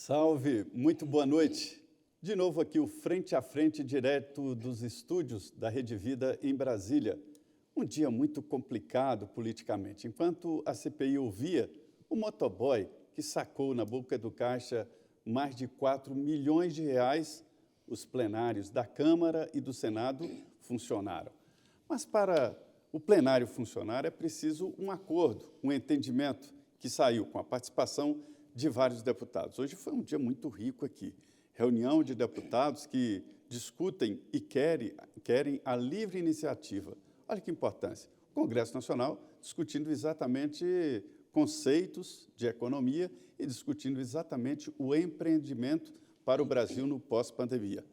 Salve, muito boa noite. De novo aqui o Frente a Frente, direto dos estúdios da Rede Vida em Brasília. Um dia muito complicado politicamente. Enquanto a CPI ouvia, o motoboy que sacou na boca do caixa mais de 4 milhões de reais, os plenários da Câmara e do Senado funcionaram. Mas para o plenário funcionar é preciso um acordo, um entendimento que saiu com a participação de vários deputados. Hoje foi um dia muito rico aqui. Reunião de deputados que discutem e querem a livre iniciativa. Olha que importância. O Congresso Nacional discutindo exatamente conceitos de economia e discutindo exatamente o empreendimento para o Brasil no pós-pandemia.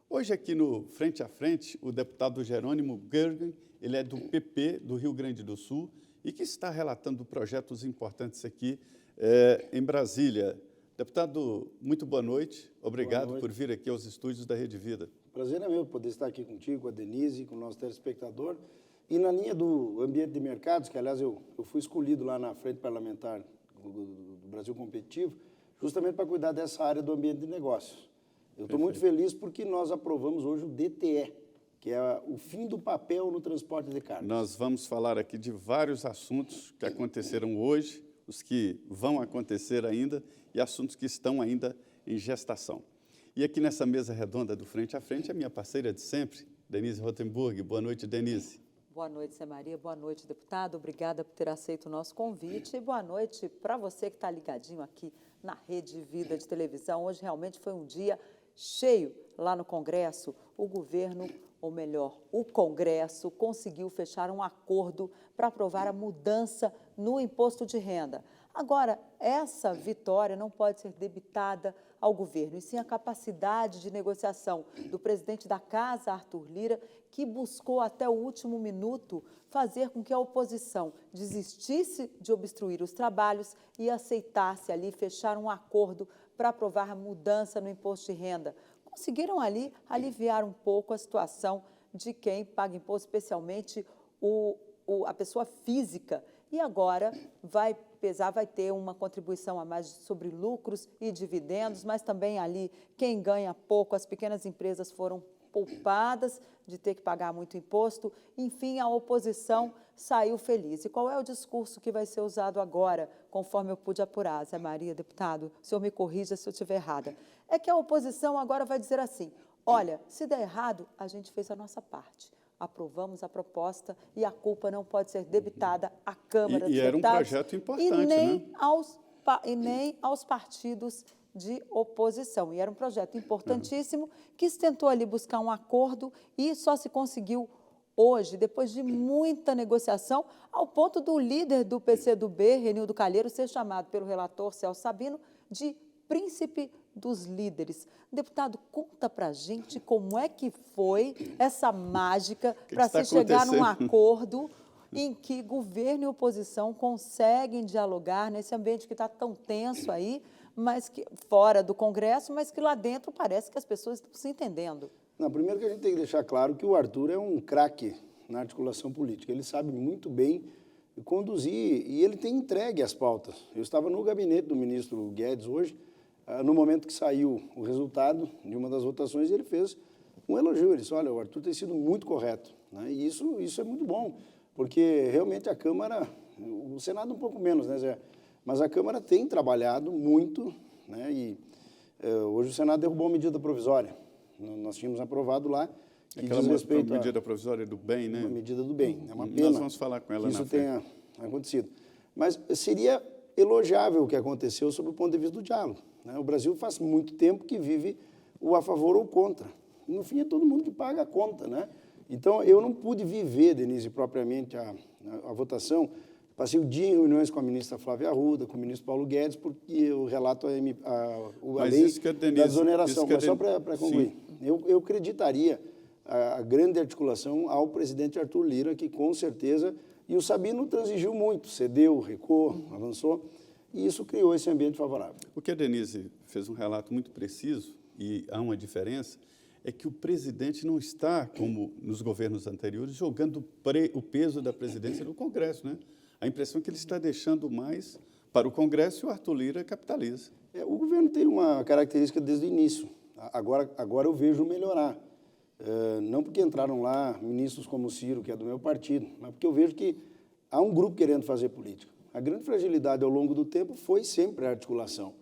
Hoje aqui no Frente a Frente, o deputado Jerônimo Gergen, ele é do PP do Rio Grande do Sul e que está relatando projetos importantes aqui em Brasília. Deputado, muito boa noite. Obrigado por vir aqui aos estúdios da Rede Vida. Prazer é meu poder estar aqui contigo, com a Denise, com o nosso telespectador. E na linha do ambiente de mercados, que, aliás, eu fui escolhido lá na Frente Parlamentar do Brasil Competitivo, justamente para cuidar dessa área do ambiente de negócios. Eu estou muito feliz porque nós aprovamos hoje o DTE, que é o fim do papel no transporte de cargas. Nós vamos falar aqui de vários assuntos que aconteceram hoje, os que vão acontecer ainda e assuntos que estão ainda em gestação. E aqui nessa mesa redonda do Frente a Frente, a minha parceira de sempre, Denise Rotenburg. Boa noite, Denise. Boa noite, Zé Maria. Boa noite, deputado. Obrigada por ter aceito o nosso convite. E boa noite para você que está ligadinho aqui na Rede Vida de televisão. Hoje realmente foi um dia cheio lá no Congresso. O governo, ou melhor, o Congresso, conseguiu fechar um acordo para aprovar a mudança no imposto de renda. Agora, essa vitória não pode ser debitada ao governo, e sim a capacidade de negociação do presidente da Casa, Arthur Lira, que buscou até o último minuto fazer com que a oposição desistisse de obstruir os trabalhos e aceitasse ali fechar um acordo para aprovar a mudança no imposto de renda. Conseguiram ali aliviar um pouco a situação de quem paga imposto, especialmente a pessoa física. E agora vai ter uma contribuição a mais sobre lucros e dividendos, mas também ali quem ganha pouco, as pequenas empresas foram poupadas de ter que pagar muito imposto. Enfim, a oposição saiu feliz. E qual é o discurso que vai ser usado agora, conforme eu pude apurar, Zé Maria, deputado? O senhor me corrija se eu estiver errada. É que a oposição agora vai dizer assim: olha, se der errado, a gente fez a nossa parte. Aprovamos a proposta e a culpa não pode ser debitada à Câmara dos Deputados. E era um projeto importante, nem aos partidos de oposição. E era um projeto importantíssimo que se tentou ali buscar um acordo e só se conseguiu hoje, depois de muita negociação, ao ponto do líder do PCdoB, Renildo Calheiro, ser chamado pelo relator Celso Sabino de príncipe dos líderes. Deputado, conta para a gente como é que foi essa mágica para se chegar num acordo em que governo e oposição conseguem dialogar nesse ambiente que está tão tenso aí, mas que fora do Congresso, mas que lá dentro parece que as pessoas estão se entendendo. Não, primeiro que a gente tem que deixar claro que o Arthur é um craque na articulação política. Ele sabe muito bem conduzir e ele tem entregue as pautas. Eu estava no gabinete do ministro Guedes hoje, no momento que saiu o resultado de uma das votações, ele fez um elogio. Ele disse: olha, o Arthur tem sido muito correto, né? E isso é muito bom, porque realmente a Câmara, o Senado um pouco menos, né, Zé? Mas a Câmara tem trabalhado muito, né? E hoje o Senado derrubou uma medida provisória. Nós tínhamos aprovado lá que aquela diz respeito a medida provisória do bem, né? Uma medida do bem. É uma pena. Nós vamos falar com ela que isso na frente. tenha acontecido. Mas seria elogiável o que aconteceu sob o ponto de vista do diálogo, né? O Brasil faz muito tempo que vive o a favor ou contra. No fim, é todo mundo que paga a conta, né? Então, eu não pude viver, Denise, propriamente a votação. Passei o dia em reuniões com a ministra Flávia Arruda, com o ministro Paulo Guedes, porque eu relato a lei da desoneração. Mas só para concluir, eu acreditaria a grande articulação ao presidente Arthur Lira, que com certeza, e o Sabino transigiu muito, cedeu, recuou, avançou, e isso criou esse ambiente favorável. O que a Denise fez um relato muito preciso, e há uma diferença, é que o presidente não está, como nos governos anteriores, jogando o peso da presidência no Congresso, né? A impressão é que ele está deixando mais para o Congresso e o Arthur Lira capitaliza. O governo tem uma característica desde o início. Agora eu vejo melhorar. Não porque entraram lá ministros como o Ciro, que é do meu partido, mas porque eu vejo que há um grupo querendo fazer política. A grande fragilidade ao longo do tempo foi sempre a articulação.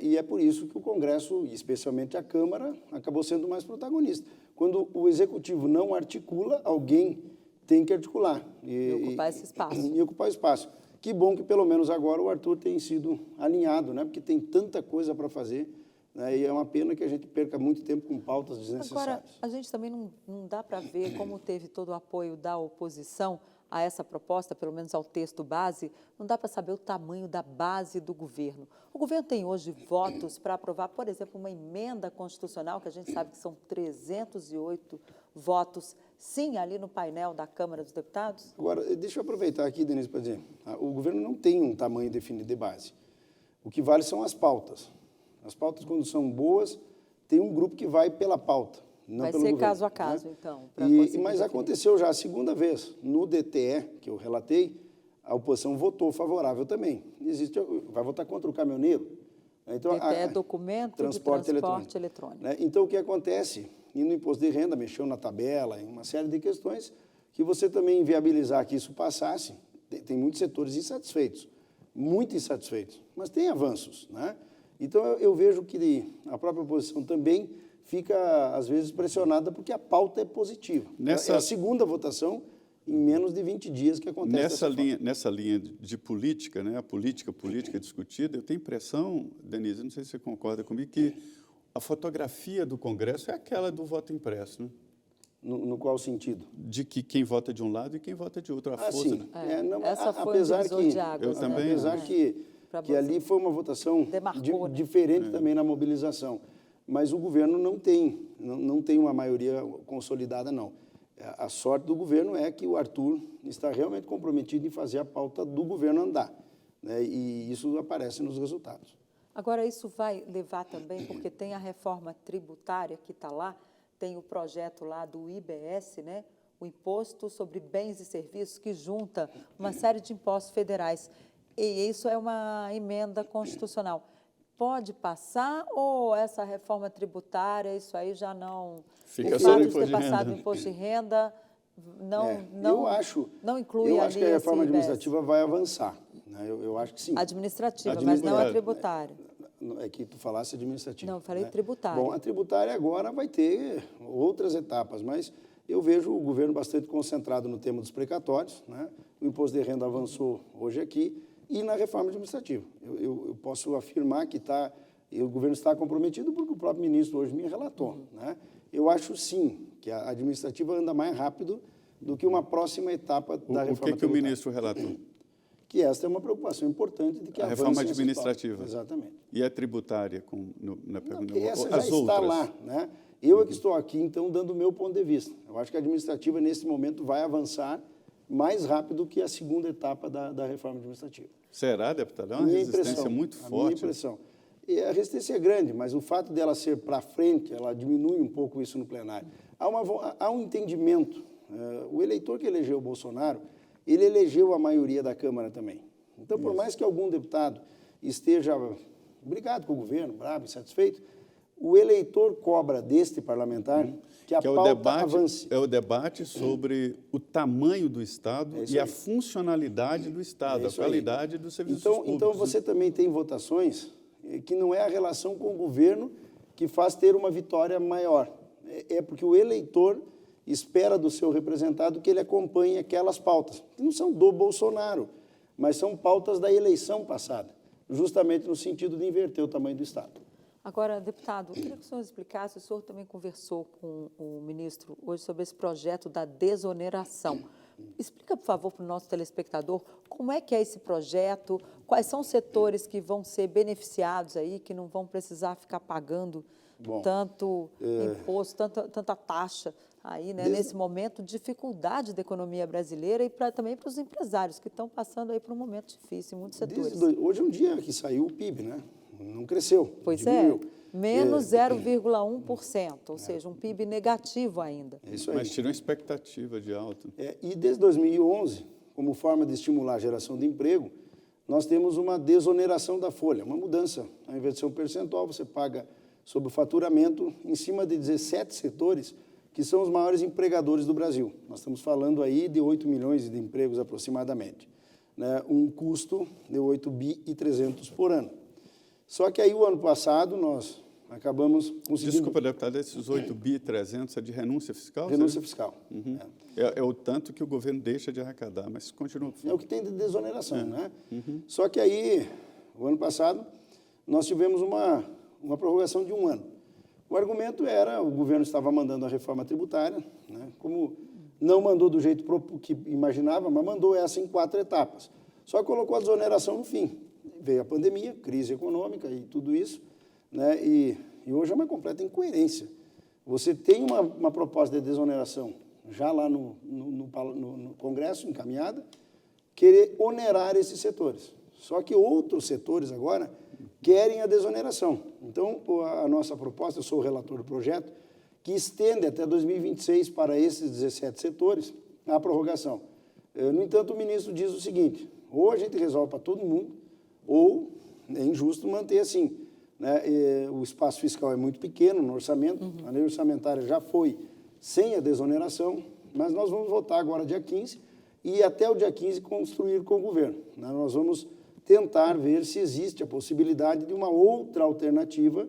E é por isso que o Congresso, e especialmente a Câmara, acabou sendo mais protagonista. Quando o Executivo não articula, alguém tem que articular. E ocupar esse espaço. E ocupar espaço. Que bom que, pelo menos agora, o Arthur tem sido alinhado, né? Porque tem tanta coisa para fazer, né? E é uma pena que a gente perca muito tempo com pautas desnecessárias. Agora, a gente também não dá para ver como teve todo o apoio da oposição a essa proposta, pelo menos ao texto base, não dá para saber o tamanho da base do governo. O governo tem hoje votos para aprovar, por exemplo, uma emenda constitucional, que a gente sabe que são 308 votos, sim, ali no painel da Câmara dos Deputados? Agora, deixa eu aproveitar aqui, Denise, para dizer, o governo não tem um tamanho definido de base. O que vale são as pautas. As pautas, quando são boas, tem um grupo que vai pela pauta. Não vai pelo ser governo, caso a caso, né? então. Mas aconteceu já a segunda vez. No DTE, que eu relatei, a oposição votou favorável também. Vai votar contra o caminhoneiro. Então, DTE é documento de transporte eletrônico. Né? Então, o que acontece? E no imposto de renda, mexeu na tabela, em uma série de questões, que você também inviabilizar que isso passasse, tem muitos setores insatisfeitos, muito insatisfeitos, mas tem avanços, né? Então, eu vejo que a própria oposição também fica, às vezes, pressionada porque a pauta é positiva. É a segunda votação em menos de 20 dias que acontece nessa linha de política, né, a política discutida, eu tenho a impressão, Denise, não sei se você concorda comigo, que a fotografia do Congresso é aquela do voto impresso, né? No qual sentido? De que quem vota de um lado e quem vota de outro. A força, sim. né? Essa foi o divisor de águas. Apesar que ali foi uma votação diferente também na mobilização. Mas o governo não tem uma maioria consolidada, não. A sorte do governo é que o Arthur está realmente comprometido em fazer a pauta do governo andar, né? E isso aparece nos resultados. Agora, isso vai levar também, porque tem a reforma tributária que está lá, tem o projeto lá do IBS, né? O Imposto sobre Bens e Serviços, que junta uma série de impostos federais. E isso é uma emenda constitucional. Pode passar ou essa reforma tributária, isso aí já não... Fica o só fato no de ter passado o renda. imposto de renda não inclui eu ali acho que a reforma esse IBS. administrativa vai avançar, né? Eu acho que sim. Administrativa, mas não a tributária. É que tu falasse administrativa. Não, eu falei né? tributária. Bom, a tributária agora vai ter outras etapas, mas eu vejo o governo bastante concentrado no tema dos precatórios, né? O imposto de renda avançou hoje aqui, e na reforma administrativa. Eu posso afirmar que o governo está comprometido porque o próprio ministro hoje me relatou, né? Eu acho, sim, que a administrativa anda mais rápido do que uma próxima etapa da reforma tributária. O que o ministro relatou? Que esta é uma preocupação importante de que a reforma administrativa. Exatamente. E a tributária? Na pergunta, essa já está lá, né? Eu é que estou aqui, então, dando o meu ponto de vista. Eu acho que a administrativa, nesse momento, vai avançar mais rápido que a segunda etapa da reforma administrativa. Será, deputado? É uma resistência muito forte. A minha impressão. E a resistência é grande, mas o fato dela ser para frente, ela diminui um pouco isso no plenário. Há um entendimento. O eleitor que elegeu o Bolsonaro, ele elegeu a maioria da Câmara também. Então, por mais que algum deputado esteja brigado com o governo, bravo, insatisfeito, o eleitor cobra deste parlamentar que a pauta avance. É o debate sobre o tamanho do Estado e a funcionalidade do Estado, a qualidade dos serviços públicos. Então, você também tem votações que não é a relação com o governo que faz ter uma vitória maior. É porque o eleitor espera do seu representado que ele acompanhe aquelas pautas, que não são do Bolsonaro, mas são pautas da eleição passada, justamente no sentido de inverter o tamanho do Estado. Agora, deputado, eu queria que o senhor explicasse, o senhor também conversou com o ministro hoje sobre esse projeto da desoneração. Explica, por favor, para o nosso telespectador, como é que é esse projeto, quais são os setores que vão ser beneficiados aí, que não vão precisar ficar pagando tanto imposto, tanta taxa aí, né, nesse momento de dificuldade da economia brasileira e também para os empresários que estão passando aí por um momento difícil em muitos setores. Hoje é um dia que saiu o PIB, né? Não cresceu. Pois diminuiu. Menos 0,1%, ou seja, um PIB negativo ainda. É isso aí. Mas tirou expectativa de alta. E desde 2011, como forma de estimular a geração de emprego, nós temos uma desoneração da folha, uma mudança. Ao invés de ser um percentual, você paga sobre o faturamento em cima de 17 setores que são os maiores empregadores do Brasil. Nós estamos falando aí de 8 milhões de empregos aproximadamente, né? Um custo de 8,3 bi por ano. Só que aí o ano passado nós acabamos conseguindo... Desculpa, deputado, esses 8,3 bi é de renúncia fiscal? Renúncia fiscal. Uhum. É o tanto que o governo deixa de arrecadar, mas continua. É o que tem de desoneração, né? Uhum. Só que aí, o ano passado, nós tivemos uma prorrogação de 1 ano. O argumento era, o governo estava mandando a reforma tributária, né? Como não mandou do jeito que imaginava, mas mandou essa em 4 etapas. Só colocou a desoneração no fim. Veio a pandemia, crise econômica e tudo isso, né? E hoje é uma completa incoerência. Você tem uma proposta de desoneração já lá no Congresso, encaminhada, querer onerar esses setores. Só que outros setores agora querem a desoneração. Então, a nossa proposta, eu sou o relator do projeto, que estende até 2026 para esses 17 setores a prorrogação. No entanto, o ministro diz o seguinte, ou a gente resolve para todo mundo, ou é injusto manter assim, né? O espaço fiscal é muito pequeno no orçamento, a lei orçamentária já foi sem a desoneração, mas nós vamos votar agora dia 15 e até o dia 15 construir com o governo, né? Nós vamos tentar ver se existe a possibilidade de uma outra alternativa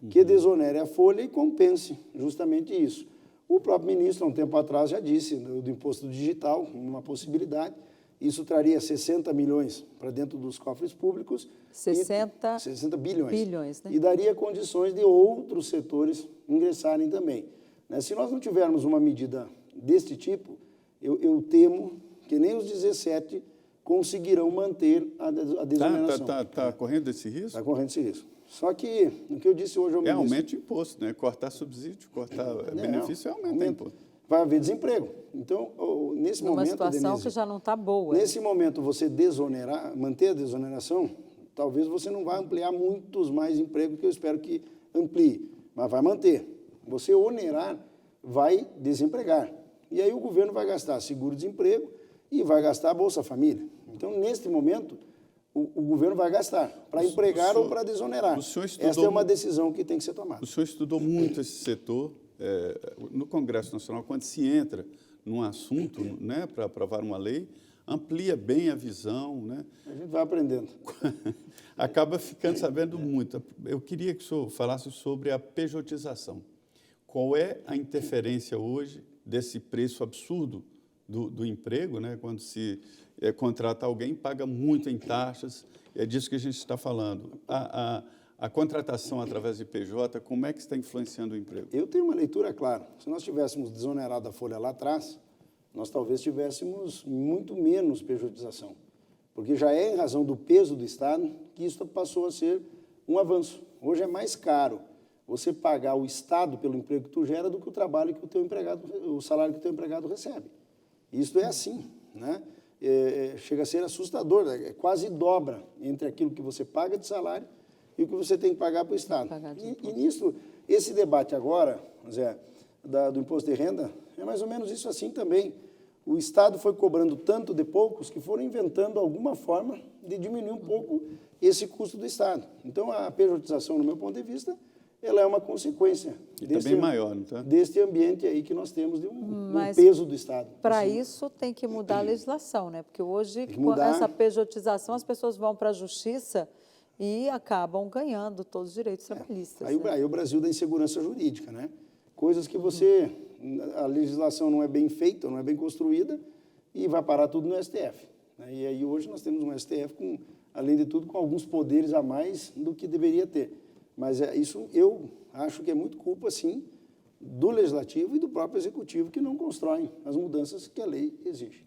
que desonere a folha e compense justamente isso. O próprio ministro, há um tempo atrás, já disse do imposto digital, uma possibilidade. Isso traria 60 milhões para dentro dos cofres públicos. 60 bilhões. Bilhões, né? E daria condições de outros setores ingressarem também, né? Se nós não tivermos uma medida deste tipo, eu temo que nem os 17 conseguirão manter a desoneração. Está correndo esse risco? Está correndo esse risco. Só que, o que eu disse hoje ao ministro... Aumenta o imposto, né? Cortar subsídio, cortar benefício, aumenta o imposto. Vai haver desemprego. Então, nesse Numa momento, situação Denise, que já não está boa. Nesse momento, você desonerar, manter a desoneração, talvez você não vá ampliar muitos mais empregos, que eu espero que amplie, mas vai manter. Você onerar, vai desempregar. E aí o governo vai gastar seguro-desemprego e vai gastar a Bolsa Família. Então, neste momento, o governo vai gastar para empregar ou para desonerar. Esta é uma decisão que tem que ser tomada. O senhor estudou muito esse setor. No Congresso Nacional, quando se entra num assunto, né, para aprovar uma lei, amplia bem a visão, né? A gente vai aprendendo. Acaba ficando sabendo muito. Eu queria que o senhor falasse sobre a pejotização. Qual é a interferência hoje desse preço absurdo do emprego, né? Quando se contrata alguém, paga muito em taxas, é disso que a gente está falando. A contratação através de PJ, como é que está influenciando o emprego? Eu tenho uma leitura clara. Se nós tivéssemos desonerado a folha lá atrás, nós talvez tivéssemos muito menos pejotização. Porque já é em razão do peso do Estado que isso passou a ser um avanço. Hoje é mais caro você pagar o Estado pelo emprego que tu gera do que o trabalho que o teu empregado, o salário que o teu empregado recebe. Isso é assim, né? Chega a ser assustador, né? Quase dobra entre aquilo que você paga de salário e o que você tem que pagar para o Estado. E nisso, esse debate agora, Zé, do imposto de renda, é mais ou menos isso assim também. O Estado foi cobrando tanto de poucos que foram inventando alguma forma de diminuir um pouco esse custo do Estado. Então, a pejotização, no meu ponto de vista, ela é uma consequência deste ambiente aí que nós temos de um peso do Estado. Para isso, tem que mudar a legislação, né? Porque hoje, com essa pejotização, as pessoas vão para a Justiça e acabam ganhando todos os direitos trabalhistas. Aí o Brasil da insegurança jurídica, né? Coisas que você... A legislação não é bem feita, não é bem construída e vai parar tudo no STF. Né? E aí hoje nós temos um STF, além de tudo, com alguns poderes a mais do que deveria ter. Mas isso eu acho que é muito culpa, sim, do Legislativo e do próprio Executivo, que não constroem as mudanças que a lei exige.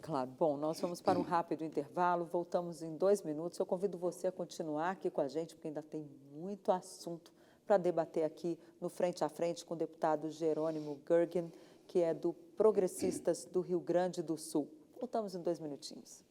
Claro. Bom, nós vamos para um rápido intervalo, voltamos em 2 minutos. Eu convido você a continuar aqui com a gente, porque ainda tem muito assunto para debater aqui no Frente a Frente com o deputado Jerônimo Gergen, que é do Progressistas do Rio Grande do Sul. Voltamos em 2 minutinhos.